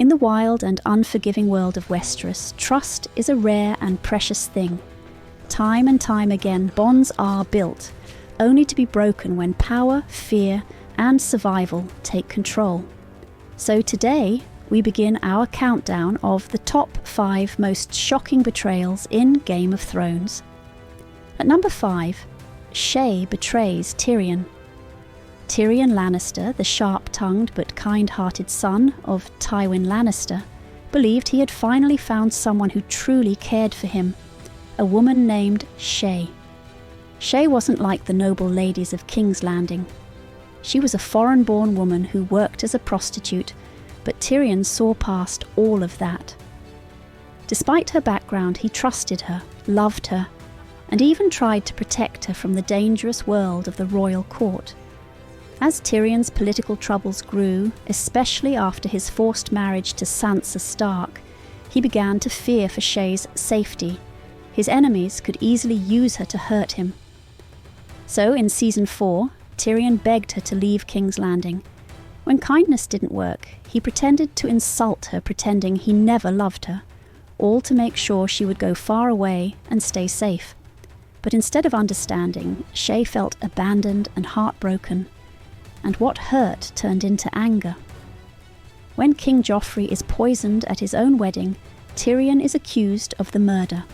In the wild and unforgiving world of Westeros, trust is a rare and precious thing. Time and time again, bonds are built, only to be broken when power, fear, and survival take control. So today, we begin our countdown of the top 5 most shocking betrayals in Game of Thrones. At number 5, Shae betrays Tyrion. Tyrion Lannister, the sharp-tongued but kind-hearted son of Tywin Lannister, believed he had finally found someone who truly cared for him, a woman named Shae. Shae wasn't like the noble ladies of King's Landing. She was a foreign-born woman who worked as a prostitute, but Tyrion saw past all of that. Despite her background, he trusted her, loved her, and even tried to protect her from the dangerous world of the royal court. As Tyrion's political troubles grew, especially after his forced marriage to Sansa Stark, he began to fear for Shae's safety. His enemies could easily use her to hurt him. So in Season 4, Tyrion begged her to leave King's Landing. When kindness didn't work, he pretended to insult her, pretending he never loved her, all to make sure she would go far away and stay safe. But instead of understanding, Shae felt abandoned and heartbroken, and what hurt turned into anger. When King Joffrey is poisoned at his own wedding, Tyrion is accused of the murder.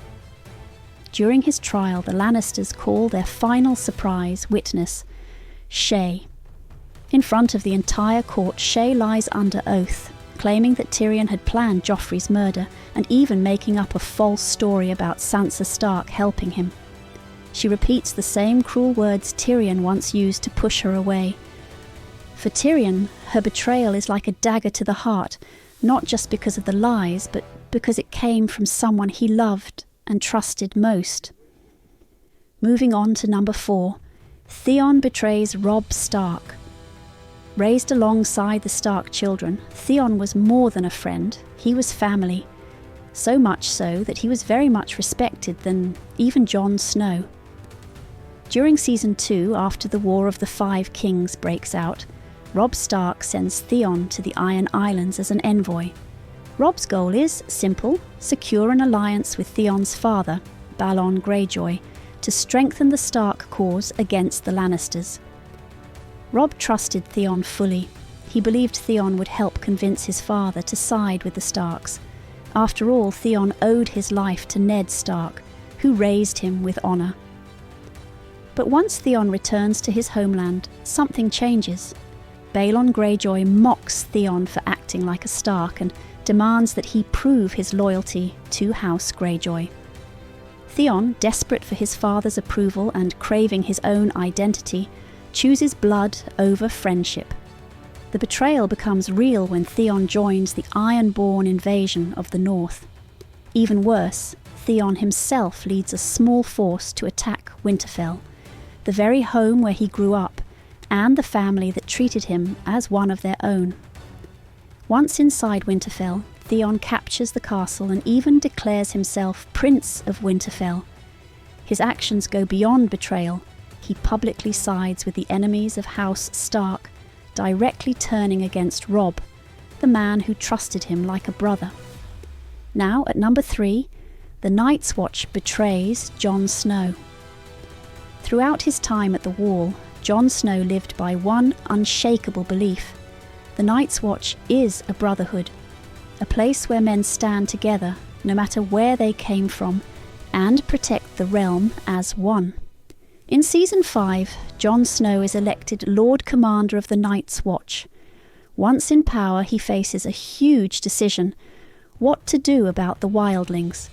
During his trial, the Lannisters call their final surprise witness, Shae. In front of the entire court, Shae lies under oath, claiming that Tyrion had planned Joffrey's murder and even making up a false story about Sansa Stark helping him. She repeats the same cruel words Tyrion once used to push her away. For Tyrion, her betrayal is like a dagger to the heart, not just because of the lies, but because it came from someone he loved and trusted most. Moving on to number 4, Theon betrays Robb Stark. Raised alongside the Stark children, Theon was more than a friend, he was family. So much so that he was very much respected than even Jon Snow. During Season 2, after the War of the Five Kings breaks out, Robb Stark sends Theon to the Iron Islands as an envoy. Robb's goal is simple: secure an alliance with Theon's father, Balon Greyjoy, to strengthen the Stark cause against the Lannisters. Robb trusted Theon fully. He believed Theon would help convince his father to side with the Starks. After all, Theon owed his life to Ned Stark, who raised him with honour. But once Theon returns to his homeland, something changes. Balon Greyjoy mocks Theon for acting like a Stark and demands that he prove his loyalty to House Greyjoy. Theon, desperate for his father's approval and craving his own identity, chooses blood over friendship. The betrayal becomes real when Theon joins the Ironborn invasion of the North. Even worse, Theon himself leads a small force to attack Winterfell, the very home where he grew up, and the family that treated him as one of their own. Once inside Winterfell, Theon captures the castle and even declares himself Prince of Winterfell. His actions go beyond betrayal. He publicly sides with the enemies of House Stark, directly turning against Robb, the man who trusted him like a brother. Now, at number 3, the Night's Watch betrays Jon Snow. Throughout his time at the Wall, Jon Snow lived by one unshakable belief: the Night's Watch is a brotherhood, a place where men stand together, no matter where they came from, and protect the realm as one. In Season 5, Jon Snow is elected Lord Commander of the Night's Watch. Once in power, he faces a huge decision: what to do about the wildlings.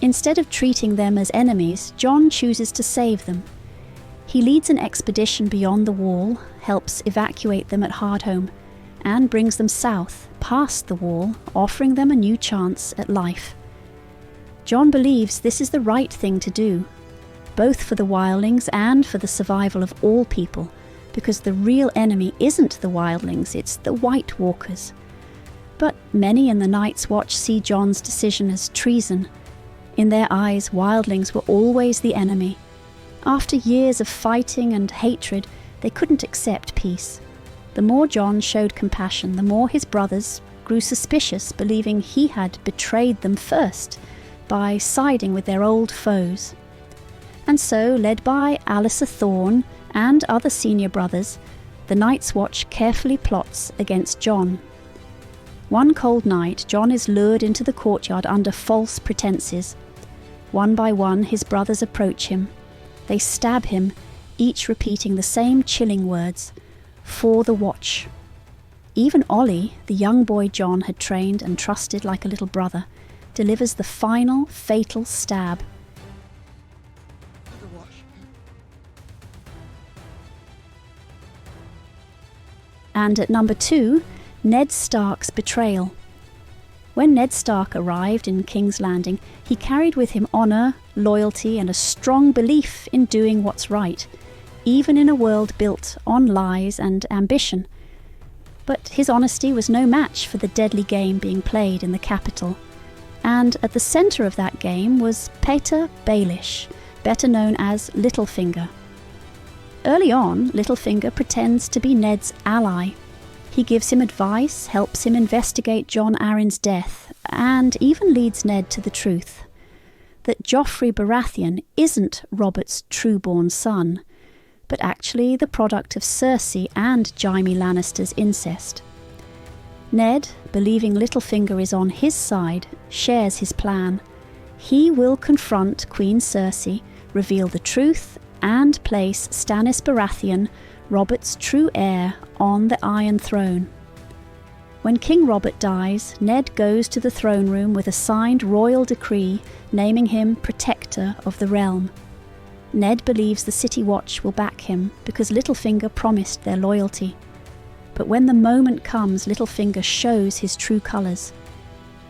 Instead of treating them as enemies, Jon chooses to save them. He leads an expedition beyond the Wall, helps evacuate them at Hardhome, and brings them south, past the Wall, offering them a new chance at life. Jon believes this is the right thing to do, both for the wildlings and for the survival of all people, because the real enemy isn't the wildlings, it's the White Walkers. But many in the Night's Watch see Jon's decision as treason. In their eyes, wildlings were always the enemy. After years of fighting and hatred, they couldn't accept peace. The more Jon showed compassion, the more his brothers, grew suspicious, believing he had betrayed them first by siding with their old foes. And so, led by Alliser Thorne and other senior brothers, the Night's Watch carefully plots against Jon. One cold night, Jon is lured into the courtyard under false pretenses. One by one, his brothers approach him. They stab him, each repeating the same chilling words, "For the Watch." Even Ollie, the young boy Jon had trained and trusted like a little brother, delivers the final, fatal stab. And at number 2, Ned Stark's betrayal. When Ned Stark arrived in King's Landing, he carried with him honour, loyalty, and a strong belief in doing what's right, even in a world built on lies and ambition. But his honesty was no match for the deadly game being played in the capital. And at the centre of that game was Petyr Baelish, better known as Littlefinger. Early on, Littlefinger pretends to be Ned's ally. He gives him advice, helps him investigate Jon Arryn's death, and even leads Ned to the truth. That Joffrey Baratheon isn't Robert's true-born son, but actually the product of Cersei and Jaime Lannister's incest. Ned, believing Littlefinger is on his side, shares his plan. He will confront Queen Cersei, reveal the truth, and place Stannis Baratheon, Robert's true heir, on the Iron Throne. When King Robert dies, Ned goes to the throne room with a signed royal decree naming him Protector of the Realm. Ned believes the City Watch will back him because Littlefinger promised their loyalty. But when the moment comes, Littlefinger shows his true colours.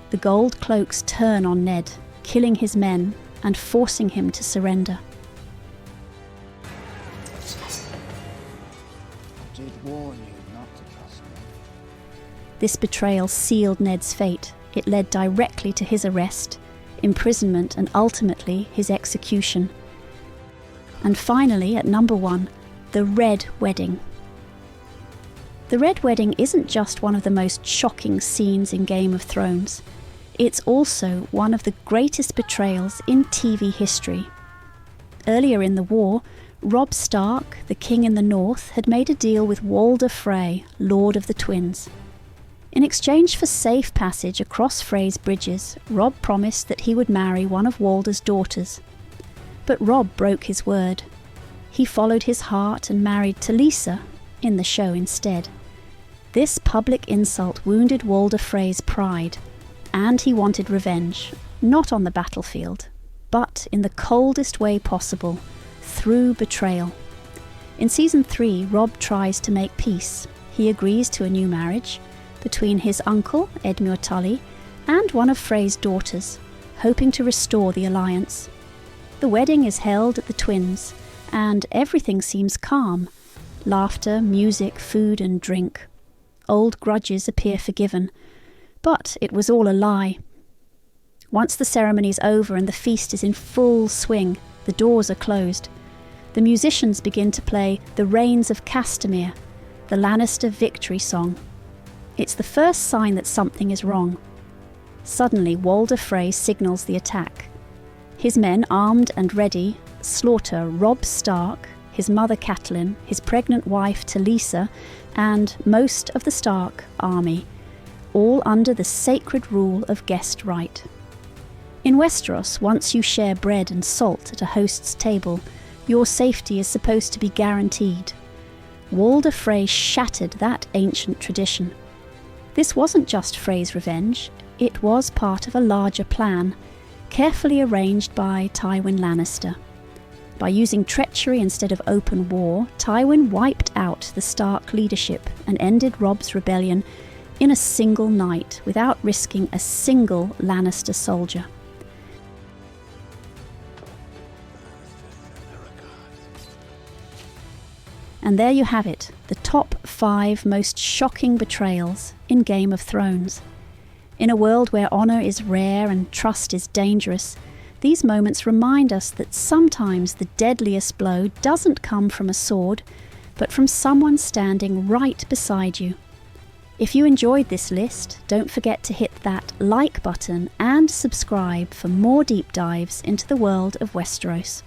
The gold cloaks turn on Ned, killing his men and forcing him to surrender. I did warn you not to trust me. This betrayal sealed Ned's fate. It led directly to his arrest, imprisonment, and ultimately his execution. And finally, at number 1, the Red Wedding. The Red Wedding isn't just one of the most shocking scenes in Game of Thrones. It's also one of the greatest betrayals in TV history. Earlier in the war, Robb Stark, the king in the north, had made a deal with Walder Frey, Lord of the Twins. In exchange for safe passage across Frey's bridges, Robb promised that he would marry one of Walder's daughters. But Robb broke his word. He followed his heart and married Talisa, in the show instead. This public insult wounded Walder Frey's pride, and he wanted revenge, not on the battlefield, but in the coldest way possible, through betrayal. In Season 3, Robb tries to make peace. He agrees to a new marriage between his uncle, Edmure Tully, and one of Frey's daughters, hoping to restore the alliance. The wedding is held at the Twins, and everything seems calm. Laughter, music, food and drink. Old grudges appear forgiven. But it was all a lie. Once the ceremony's over and the feast is in full swing, the doors are closed. The musicians begin to play The Rains of Castamere, the Lannister victory song. It's the first sign that something is wrong. Suddenly, Walder Frey signals the attack. His men, armed and ready, slaughter Robb Stark, his mother Catelyn, his pregnant wife Talisa, and most of the Stark army, all under the sacred rule of guest right. In Westeros, once you share bread and salt at a host's table, your safety is supposed to be guaranteed. Walder Frey shattered that ancient tradition. This wasn't just Frey's revenge, it was part of a larger plan, carefully arranged by Tywin Lannister. By using treachery instead of open war, Tywin wiped out the Stark leadership and ended Robb's rebellion in a single night without risking a single Lannister soldier. And there you have it, the top 5 most shocking betrayals in Game of Thrones. In a world where honour is rare and trust is dangerous, these moments remind us that sometimes the deadliest blow doesn't come from a sword, but from someone standing right beside you. If you enjoyed this list, don't forget to hit that like button and subscribe for more deep dives into the world of Westeros.